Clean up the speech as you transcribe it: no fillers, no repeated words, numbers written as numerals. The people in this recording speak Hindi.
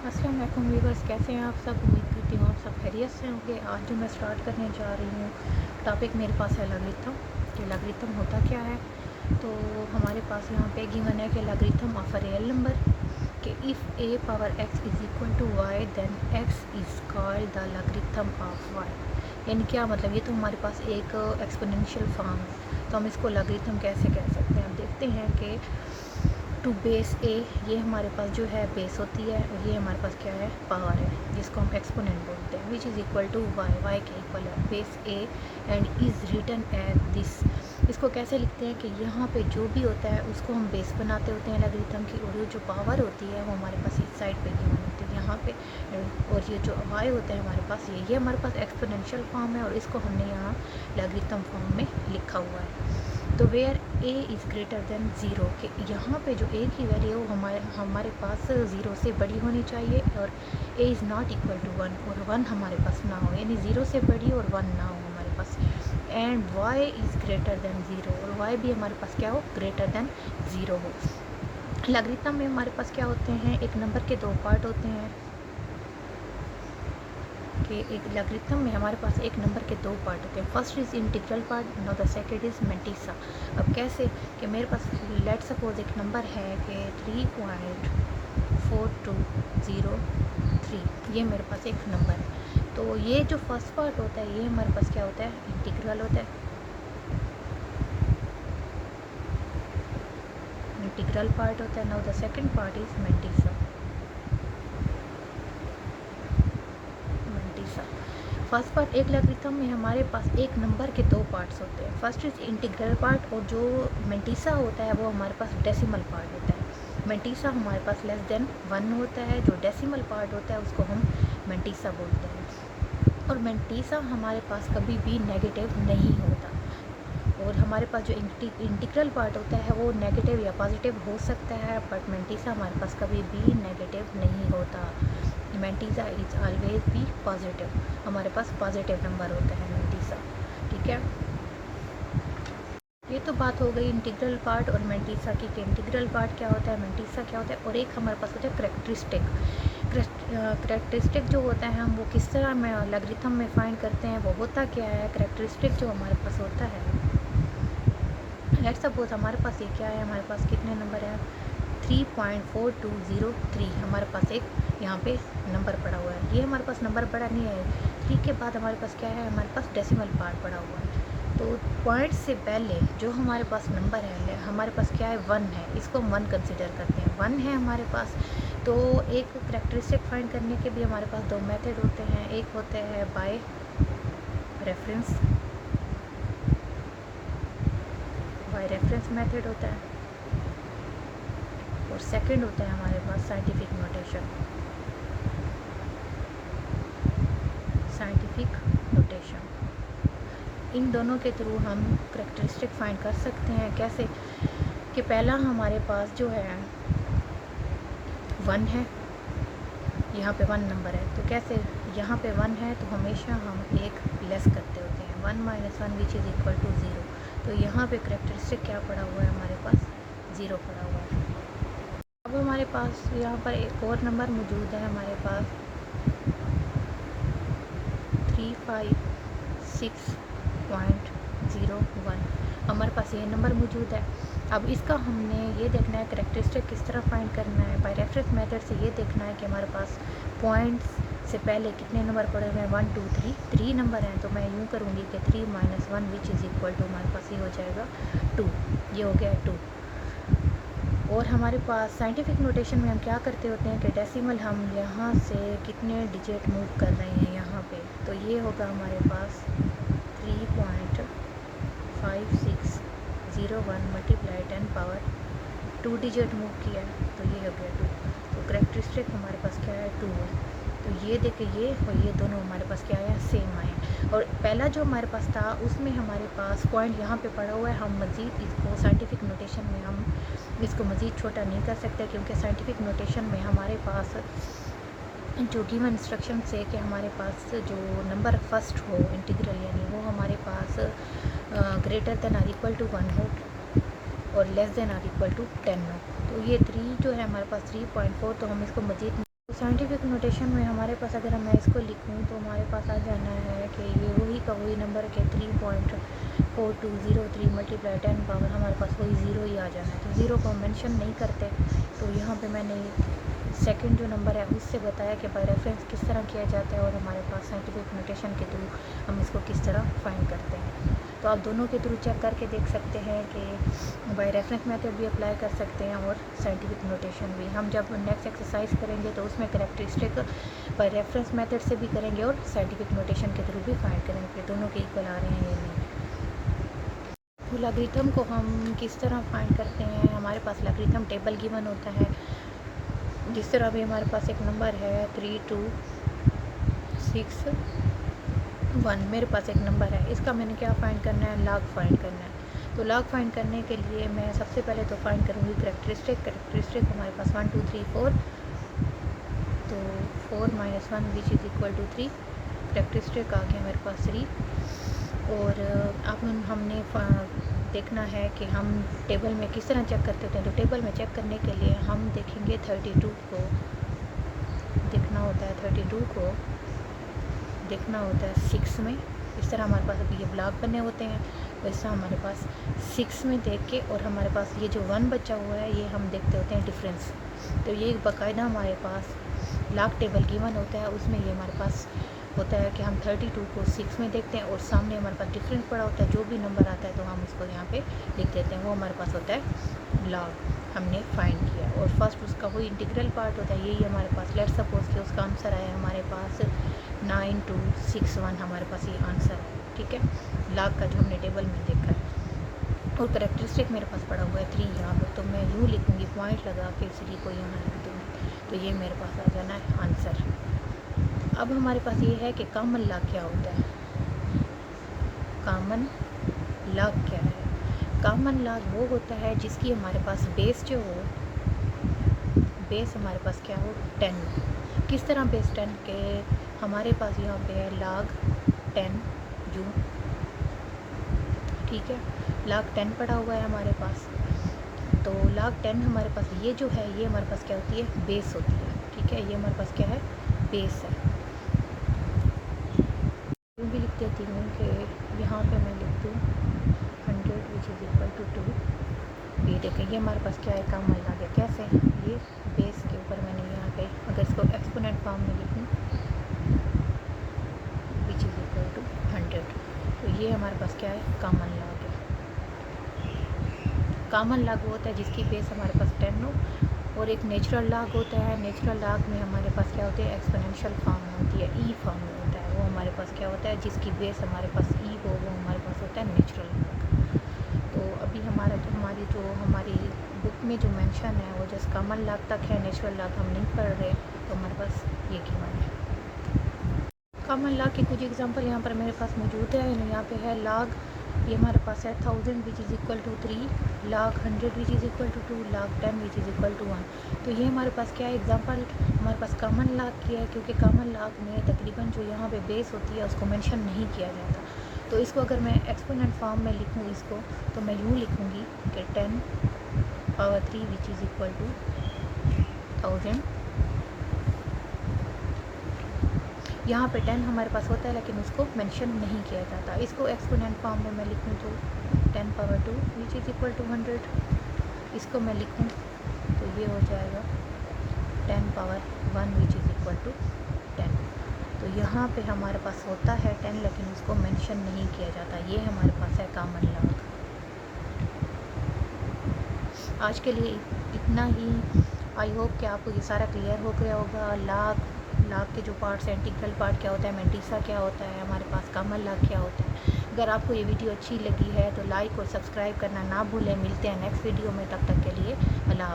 अस्सलाम वालेकुम व्यूअर्स, कैसे हैं आप सब। उम्मीद करती हूँ आप सब खैरियत से होंगे। आज जो मैं स्टार्ट करने जा रही हूँ टॉपिक मेरे पास है लॉगरिथम। कि लॉगरिथम होता क्या है। तो हमारे पास यहाँ पे गिवन है कि logarithm of a real number कि if a power x is equal to y then x is called the logarithm of y। यानी क्या मतलब, ये तो हमारे पास एक एक्सपोनेंशियल फॉर्म है, तो हम इसको लॉगरिथम कैसे कह सकते हैं। अब देखते हैं कि टू बेस ए, ये हमारे पास जो है बेस होती है, और ये हमारे पास क्या है, पावर है, जिसको हम एक्सपोनेंट बोलते हैं, which is equal to Y. Y के इक्वल है base A and is written as this. इसको कैसे लिखते हैं कि यहाँ पे जो भी होता है उसको हम बेस बनाते होते हैं लॉगरिथम की, और ये जो पावर होती है वो हमारे पास इस साइड पे गिवन होती है यहाँ पे, और ये जो वाई होता है हमारे पास, ये हमारे पास एक्सपोनेंशियल फॉर्म है, और इसको हमने यहाँ लॉगरिथम फॉर्म में लिखा हुआ है। तो where A is greater than zero, कि यहाँ पे जो ए की वैल्यू है वो हमारे पास ज़ीरो से बड़ी होनी चाहिए, और A is not equal to one, और वन हमारे पास ना हो, यानी ज़ीरो से बड़ी और वन ना हो हमारे पास। And Y is greater than zero, और वाई भी हमारे पास क्या हो, ग्रेटर देन ज़ीरो हो। लॉगरिथम में हमारे पास क्या होते हैं, एक नंबर के दो पार्ट होते हैं। कि एक लॉगरिथम में हमारे पास एक नंबर के दो पार्ट होते हैं। First is integral part, now the second is mantissa. अब कैसे, कि मेरे पास लेट सपोज एक नंबर है कि 3.4203, ये मेरे पास एक नंबर है। तो ये जो फर्स्ट पार्ट होता है ये हमारे पास क्या होता है, इंटीग्रल होता है। इंटीग्रल पार्ट होता है। Now the second part is mantissa. First part, एक लॉगरिथम में हमारे पास एक नंबर के दो पार्ट्स होते हैं। फर्स्ट इज इंटीग्रल पार्ट, और जो मेंटिसा होता है वो हमारे पास डेसिमल पार्ट होता है। मेंटिसा हमारे पास लेस देन वन होता है, जो डेसिमल पार्ट होता है उसको हम मेंटिसा बोलते हैं। और मेंटिसा हमारे पास कभी भी नेगेटिव नहीं होता, और हमारे पास जो इंटीग्रल पार्ट होता है वो नेगेटिव या पॉजिटिव हो सकता है, बट मेंटिसा हमारे पास कभी भी नेगेटिव नहीं होता। Mantissa is always be positive, हमारे पास पॉजिटिव नंबर होता है मेंटिसा। ठीक है, ये तो बात हो गई इंटीग्रल पार्ट और मेंटिसा की, कि इंटीग्रल पार्ट क्या होता है, मेंटिसा क्या होता है। और एक हमारे पास होता है करेक्टरिस्टिक। करेक्टरिस्टिक जो होता है हम वो किस तरह में लॉगरिथम में फाइंड करते हैं, वो होता क्या है। करेक्टरिस्टिक जो हमारे पास होता है, लेट्स सपोज हमारे पास ये क्या है, हमारे पास कितने नंबर हैं, 3.4203 हमारे पास एक यहाँ पे नंबर पड़ा हुआ है। ये हमारे पास नंबर पड़ा नहीं है। 3 के बाद हमारे पास क्या है, हमारे पास डेसिमल पार्ट पड़ा हुआ है। तो पॉइंट से पहले जो हमारे पास नंबर है, हमारे पास क्या है, वन है, इसको हम वन कंसिडर करते हैं। वन है हमारे पास। तो एक करेक्टरिस्टिक फाइंड करने के भी हमारे पास दो मेथड होते हैं। एक होते हैं by reference, by reference method होता है, और सेकंड होता है हमारे पास साइंटिफिक नोटेशन। साइंटिफिक नोटेशन, इन दोनों के थ्रू हम करेक्टरिस्टिक फाइंड कर सकते हैं। कैसे, कि पहला हमारे पास जो है वन है, यहाँ पे वन नंबर है, तो कैसे, यहाँ पे वन है तो हमेशा हम एक लेस करते होते हैं, one minus one which is equal to zero. तो यहाँ पे करेक्टरिस्टिक क्या पड़ा हुआ है, हमारे पास ज़ीरो पड़ा हुआ है। अब हमारे पास यहाँ पर एक और नंबर मौजूद है, हमारे पास 356.01, हमारे पास ये नंबर मौजूद है। अब इसका हमने ये देखना है करेक्टरिस्टिक किस तरह फाइंड करना है। बाय रेफरेंस मेथड से ये देखना है कि हमारे पास पॉइंट्स से पहले कितने नंबर पड़े हुए हैं, 1 2 3, 3 नंबर हैं। तो मैं यूँ करूँगी कि 3 minus one which is equal to, हमारे पास ये हो जाएगा 2, ये हो गया 2। और हमारे पास साइंटिफिक नोटेशन में हम क्या करते होते हैं कि डेसिमल हम यहाँ से कितने डिजिट मूव कर रहे हैं यहाँ पे, तो ये होगा हमारे पास 3.5601 मल्टीप्लाई 10 पावर 2 डिजिट मूव किया है, तो ये हो गया 2। तो करेक्टरिस्टिक हमारे पास क्या है, 2 है। तो ये देखे, ये और ये दोनों हमारे पास क्या आया, सेम आए। और पहला जो हमारे पास था उसमें हमारे पास पॉइंट यहाँ पे पड़ा हुआ है, हम मज़ीद इसको साइंटिफिक नोटेशन में हम इसको मज़ीद छोटा नहीं कर सकते, क्योंकि साइंटिफिक नोटेशन में हमारे पास जो गिवन इंस्ट्रक्शन से कि हमारे पास जो नंबर फर्स्ट हो इंटीग्रल, यानी वो हमारे पास greater than or equal to 1 हो और less than or equal to 10 हो। तो ये 3 जो है हमारे पास 3.4, तो हम इसको मज़ीद साइंटिफिक नोटेशन में हमारे पास अगर मैं इसको लिखूं तो हमारे पास आ जाना है कि ये वही का वही नंबर के 3.4203 मल्टीप्लाई 10 पावर हमारे पास वही ज़ीरो ही आ जाना है। तो ज़ीरो को हम मेंशन नहीं करते। तो यहाँ पे मैंने सेकंड जो नंबर है उससे बताया कि बाय रेफरेंस किस तरह किया जाता है और हमारे पास साइंटिफिक नोटेशन के थ्रू हम इसको किस तरह फाइंड करते हैं। तो आप दोनों के थ्रू चेक करके देख सकते हैं कि बाय रेफरेंस मेथड भी अप्लाई कर सकते हैं और साइंटिफिक नोटेशन भी। हम जब नेक्स्ट एक्सरसाइज करेंगे तो उसमें कैरेक्टरिस्टिक बाय रेफरेंस मेथड से भी करेंगे और साइंटिफिक नोटेशन के थ्रू भी फाइंड करेंगे दोनों के इक्वल आ रहे हैं या नहीं। तो लॉगरिथम को हम किस तरह फाइंड करते हैं, हमारे पास लॉगरिथम टेबल गिवन होता है। जिस तरह अभी हमारे पास एक नंबर है 3261, मेरे पास एक नंबर है, इसका मैंने क्या फ़ाइंड करना है, लॉग फाइंड करना है। तो लॉग फाइंड करने के लिए मैं सबसे पहले तो फाइंड करूँगी कैरेक्टरिस्टिक हमारे पास 1 2 3 4, तो 4 - 1 which is equal to 3, characteristic आ गया मेरे पास 3। और अब हमने देखना है कि हम टेबल में किस तरह चेक करते होते हैं। तो टेबल में चेक करने के लिए हम देखेंगे 32 को देखना होता है, 32 को देखना होता है 6 में। इस तरह हमारे पास अभी ये ब्लॉक बने होते हैं, वैसा हमारे पास 6 में देख के, और हमारे पास ये जो 1 बचा हुआ है ये हम देखते होते हैं डिफरेंस। तो ये बाकायदा हमारे पास लॉग टेबल गिवन होता है, उसमें ये हमारे पास होता है कि हम 32 को 6 में देखते हैं और सामने हमारे पास डिफरेंस पड़ा होता है, जो भी नंबर आता है तो हम उसको यहाँ पे लिख देते हैं, वो हमारे पास होता है लॉग हमने फाइंड किया। और फर्स्ट उसका वही इंटीग्रल पार्ट होता है, यही हमारे पास। लेट्स सपोज कि उसका आंसर आया हमारे पास 9261, हमारे पास ये आंसर है, ठीक है, लॉग का जो हमने टेबल में देखा है। और कैरेक्टरिस्टिक मेरे पास पड़ा हुआ है 3 यहाँ पर, तो मैं यूँ लिखूँगी, पॉइंट लगा के 3 को यहाँ लिख दूँगी, तो ये मेरे पास आ जाना है आंसर। अब हमारे पास ये है कि कॉमन लॉग क्या होता है, कॉमन लॉग क्या है। कॉमन लॉग वो होता है जिसकी हमारे पास बेस जो हो, बेस हमारे पास क्या हो, 10। किस तरह बेस 10 के, हमारे पास यहाँ पे है log 10 जूँ, ठीक है, log 10 पड़ा हुआ है हमारे पास। तो log 10 हमारे पास ये जो है, ये हमारे पास क्या होती है, बेस होती है, ठीक है, ये हमारे पास क्या है, बेस है। यूँ भी लिख देती हूँ कि यहाँ पे मैं लिख दूँ 100 विच इज़ इक्वल टू 2। ये देखें, ये हमारे पास क्या है, कॉमन लॉग है। कैसे, ये बेस के ऊपर मैंने यहाँ पे अगर इसको एक्सपोनेंट फॉर्म में लिखूँ विच इज़ इक्वल टू 100, तो ये हमारे पास क्या है, कॉमन लॉग है। कॉमन लॉग वो होता है जिसकी बेस हमारे पास 10 हो। और एक नेचुरल लॉग होता है, नेचुरल लॉग में हमारे पास क्या होती है, एक्सपोनेंशियल फॉर्म में होती है, ई फॉर्म में होता है। वो हमारे पास क्या होता है, जिसकी बेस हमारे पास ई हो, वो हमारे पास होता है नेचुरल लॉग। तो अभी हमारी बुक में जो मेंशन है वो जस्ट कॉमन लॉग तक है, नेचुरल लॉग हम नहीं पढ़ रहे, तो हमारे पास ये गिवन है। कॉमन लॉग की कुछ एग्जांपल यहाँ पर मेरे पास मौजूद है। यहाँ पे है लॉग, ये हमारे पास है 1000 which is equal to 3, log 100 which is equal to 2, log 10 which is equal to 1। तो ये हमारे पास क्या है, एग्जांपल हमारे पास कॉमन लॉग की है, क्योंकि कॉमन लॉग में तकरीबन जो यहाँ पे बेस होती है उसको मेंशन नहीं किया जाता। तो इसको अगर मैं एक्सपोनेंट फॉर्म में लिखूँ इसको, तो मैं यूँ लिखूँगी कि 10 power 3 which is equal to 1000। यहाँ पे 10 हमारे पास होता है लेकिन उसको मेंशन नहीं किया जाता। इसको एक्सपोनेंट फॉर्म में मैं लिखूँ तो 10 power 2 which is equal to 100। इसको मैं लिखूँ तो ये हो जाएगा 10 power 1 which is equal to 10। तो यहाँ पे हमारे पास होता है 10 लेकिन उसको मेंशन नहीं किया जाता। ये हमारे पास है कॉमन लॉग। आज के लिए इतना ही। आई होप कि आपको ये सारा क्लियर हो गया होगा। लॉग के जो पार्ट्स हैं, इंटीग्रल पार्ट क्या होता है, मेंटिसा क्या होता है, हमारे पास कॉमन लॉग क्या होता है। अगर आपको ये वीडियो अच्छी लगी है तो लाइक और सब्सक्राइब करना ना भूलें। मिलते हैं नेक्स्ट वीडियो में, तब तक के लिए अल्लाह।